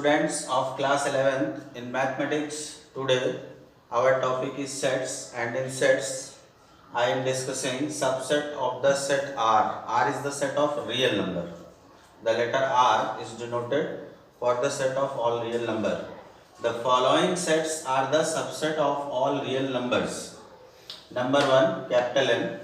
students of class 11th in mathematics. Today our topic is sets, and in sets I am discussing subset of the set R. R is the set of real number. The letter R is denoted for the set of all real number. The following sets are the subset of all real numbers. Number 1, capital N.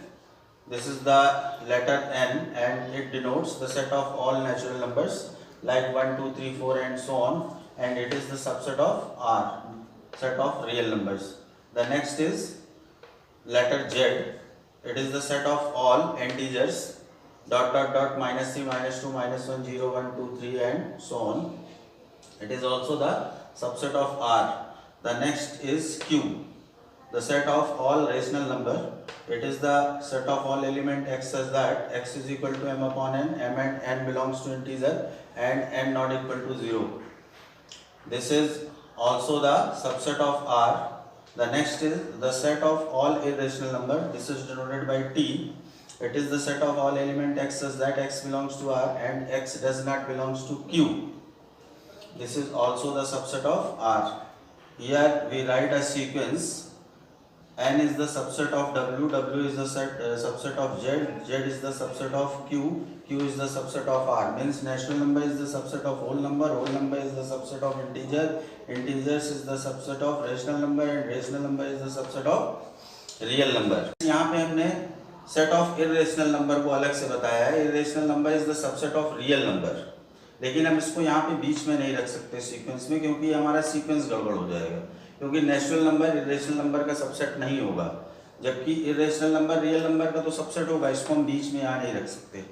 This is the letter N and it denotes the set of all natural numbers like 1, 2, 3, 4 and so on, and it is the subset of R, set of real numbers. The next is letter Z. It is the set of all integers minus 3, minus 2, minus 1, 0, 1, 2, 3 and so on. It is also the subset of R. The next is Q, the set of all rational number. It is the set of all element x such that x is equal to m upon n, m and n belongs to integer and n not equal to 0. This is also the subset of R. The next is the set of all irrational number. This is denoted by T. It is the set of all element x such that x belongs to R and x does not belongs to Q. This is also the subset of R. Here we write a sequence. N is the subset of W, W is the subset of Z, Z is the subset of Q, Q is the subset of R. Means natural number is the subset of whole number is the subset of integer, integers is the subset of rational number and rational number is the subset of real number. यहाँ पे हमने set of irrational number को अलग से बताया है. Irrational number is the subset of real number. लेकिन हम इसको यहाँ पे बीच में नहीं रख सकते सीक्वेंस में, क्योंकि हमारा सीक्वेंस गड़बड़ हो जाएगा. क्योंकि नेचुरल नंबर इरेशनल नंबर का सबसेट नहीं होगा, जबकि इरेशनल नंबर रियल नंबर का तो सबसेट होगा. इसको हम बीच में यहाँ नहीं रख सकते.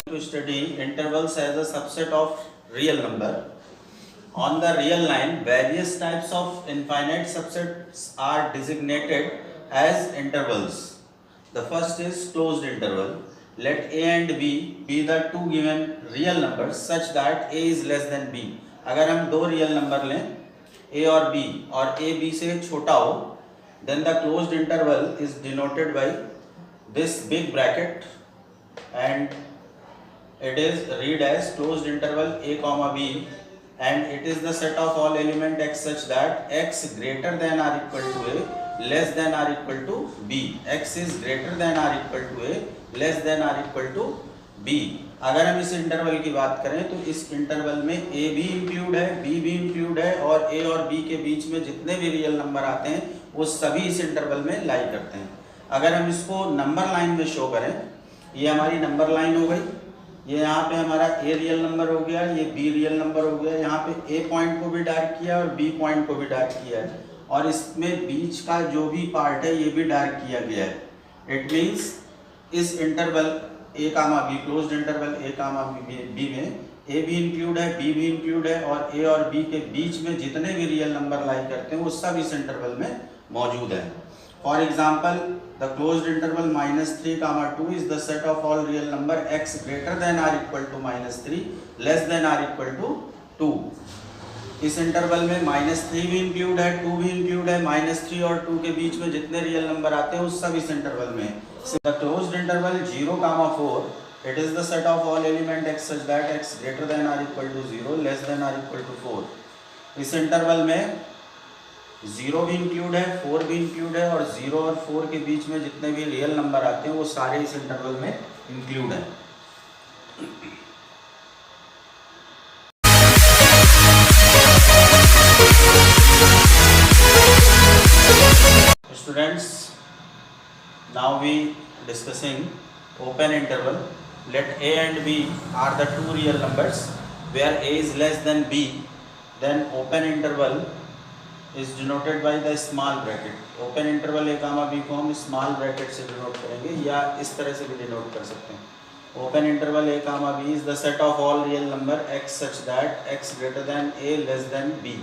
To study intervals as a subset of real number. On the real line, various types of infinite subsets are designated as intervals. The first is closed interval. Let a and b be the two given real numbers such that a is less than b. अगर हम दो real number लें a और b और a b से छोटा हो, then the closed interval is denoted by this big bracket and it is read as closed interval a comma b, and it is the set of all element x such that x greater than or equal to a less than or equal to b. x is greater than or equal to a less than or equal to b. अगर हम इस interval की बात करें तो इस interval में a भी इंक्लूड है, b भी इंक्लूड है और a और b के बीच में जितने भी रियल नंबर आते हैं वो सभी इस इंटरवल में लाई करते हैं. अगर हम इसको नंबर लाइन में शो करें, ये हमारी नंबर लाइन हो गई, ये यहाँ पे हमारा a रियल नंबर हो गया, ये b रियल नंबर हो गया. यहाँ पे a पॉइंट को भी डार्क किया और b पॉइंट को भी डार्क किया है और इसमें बीच का जो भी पार्ट है ये भी डार्क किया गया है. इट मीन्स इस interval a comma b, closed interval a comma b में a भी इंक्लूड है, b भी इंक्लूड है और a और b के बीच में जितने भी रियल नंबर लाई करते हैं वो सब इस इंटरवल में मौजूद है. For example, the closed interval -3, 2 is the set of all real number x greater than or equal to -3 less than or equal to 2. इस इंटरवल में -3 भी इंक्लूड है, 2 भी इंक्लूड है. -3 और 2 के बीच में जितने रियल नंबर आते हैं वो सब इस इंटरवल में. The closed interval 0, 4, it is the set of all element x such that x greater than or equal to 0 less than or equal to 4. इस इंटरवल में 0 भी इंक्लूड है, 4 भी इंक्लूड है और 0 और 4 के बीच में जितने भी रियल नंबर आते हैं वो सारे इस इंटरवल में इंक्लूड है. Students, now we discussing open interval. Let a and b are the two real numbers where a is less than b, then open interval is denoted by the small bracket. Open interval a comma b को हम small bracket से denote करेंगे या इस तरह से भी denote कर सकते हैं. Open interval a comma b is the set of all real number x such that x greater than a less than b.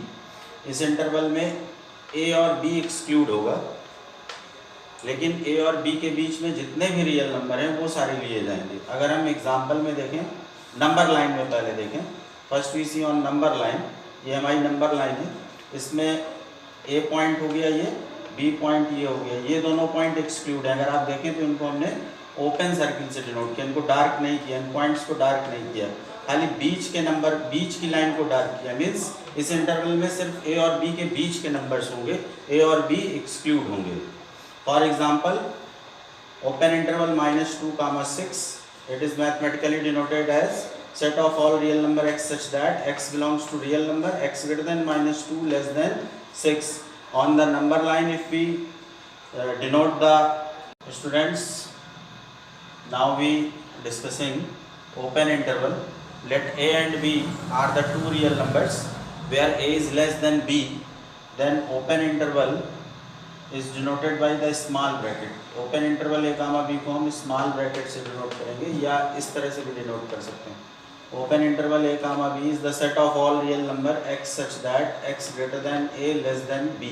इस इंटरवल में a और b एक्सक्लूड होगा, लेकिन a और b के बीच में जितने भी रियल नंबर हैं वो सारे लिए जाएंगे. अगर हम एग्जांपल में देखें, नंबर लाइन में पहले देखें. First we see on number line, ये हमारी नंबर लाइन है. इसमें a पॉइंट हो गया, ये बी पॉइंट ये हो गया, ये दोनों पॉइंट एक्सक्लूड है। अगर आप देखें तो इनको हमने ओपन सर्किल से डिनोट किया, इनको डार्क नहीं किया, इन पॉइंट्स को डार्क नहीं किया, खाली बीच के नंबर, बीच की लाइन को डार्क किया। मीन्स इस इंटरवल में सिर्फ ए और बी के बीच के नंबर्स होंगे, ए और बी एक्सक्लूड होंगे। For example open interval -2, 6, it is mathematically denoted as set of all real number x such that x belongs to real number x greater than -2 less than 6. On the number line, if we denote the students, now we discussing open interval. Let a and b are the two real numbers where a is less than b, then open interval is denoted by the small bracket. Open interval A comma B को हम small bracket से denote करेंगे या इस तरह से भी denote कर सकते हैं। Open interval A comma B is the set of all real number x such that x greater than a less than b।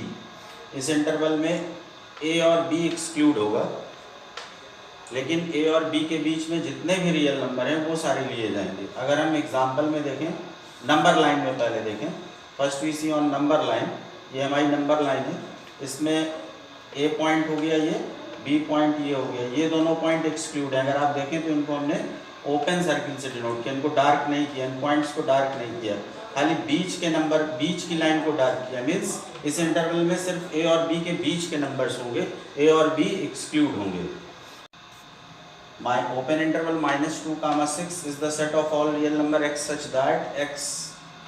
इस इंटरवल में a और b एक्सक्लूड होगा, लेकिन a और b के बीच में जितने भी रियल नंबर हैं वो सारे लिए जाएंगे। अगर हम एग्जाम्पल में देखें, नंबर लाइन में पहले देखें, first we see on number line, ये हमारी नंबर लाइन है, इसमें a पॉइंट हो गया, ये b पॉइंट ये हो गया, ये दोनों पॉइंट एक्सक्लूड है। अगर आप देखें तो इनको हमने ओपन सर्किल से डिनोट किया, इनको डार्क नहीं किया, इन पॉइंट्स को डार्क नहीं किया, खाली बीच के नंबर, बीच की लाइन को डार्क किया। मीन्स इस इंटरवल में सिर्फ a और b के बीच के नंबर्स होंगे, a और b एक्सक्लूड होंगे। My open interval -2, 6 is the set of all real number x such that x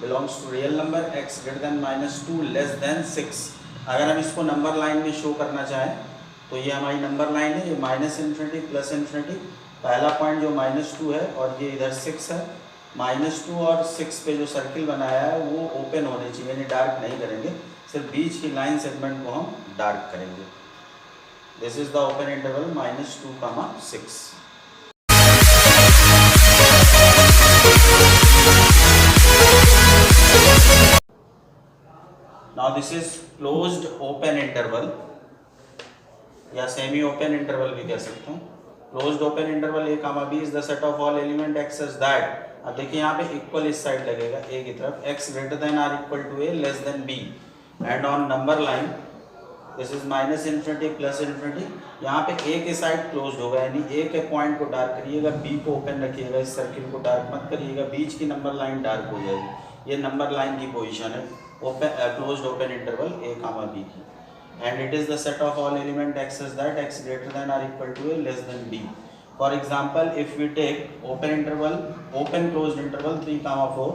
belongs to real number x greater than -2 less than 6। अगर हम इसको नंबर लाइन में शो करना चाहें तो ये हमारी नंबर लाइन है, ये -∞, +∞, पहला पॉइंट जो -2 है और ये इधर 6 है। -2 और 6 पे जो सर्किल बनाया है वो ओपन होने चाहिए, यानी डार्क नहीं करेंगे, सिर्फ बीच की लाइन सेगमेंट को हम डार्क करेंगे। This is the open interval -2, 6। Now this is closed open interval या सेमी ओपन इंटरवल भी कह सकते हैं। Closed open interval a, b is the set of all element x such that, अब देखिए यहाँ पे इक्वल इस साइड लगेगा a की तरफ, x greater than or equal to a less than b, and on number line this is -∞, +∞, यहाँ पे a के साइड क्लोज्ड होगा, यानी a के पॉइंट को डार्क करिएगा, b को ओपन रखिएगा, इस सर्किल को डार्क मत करिएगा, बीच की नंबर लाइन डार्क हो जाएगी। ये नंबर लाइन की पोजीशन है closed open interval a, b की, and it is the set of all element x such that x greater than or equal to a less than b. For example, if we take open interval, open closed interval 3, 4,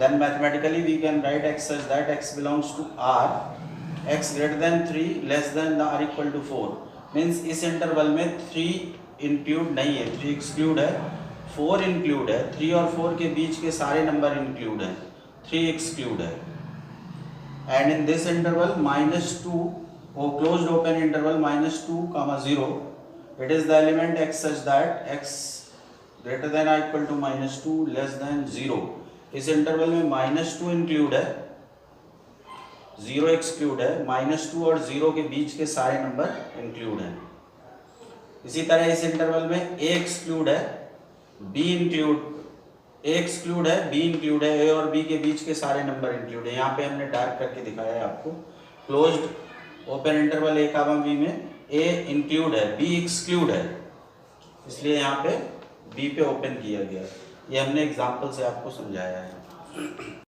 then mathematically we can write x such that x belongs to r, x greater than 3 less than or equal to 4। Means इस interval में 3 include नहीं है, 3 exclude है, 4 include है, 3 और 4 के बीच के सारे नंबर इंक्लूड हैं, 3 एक्सक्लूड है। And in this interval -2 or closed open interval -2, 0, it is the element x such that x greater than or equal to -2 less than 0। इस इंटरवल में -2 इंक्लूड है, 0 एक्सक्लूड है, -2 और 0 के बीच के सारे नंबर इंक्लूड हैं। इसी तरह इस इंटरवल में a एक्सक्लूड है, b इंक्लूड, a एक्सक्लूड है, b इंक्लूड है, a और b के बीच के सारे नंबर इंक्लूड है। यहाँ पे हमने डार्क करके दिखाया है आपको। Closed open interval a, b में a इंक्लूड है, b एक्सक्लूड है, इसलिए यहाँ पे b पे ओपन किया गया। ये हमने एग्जाम्पल से आपको समझाया है।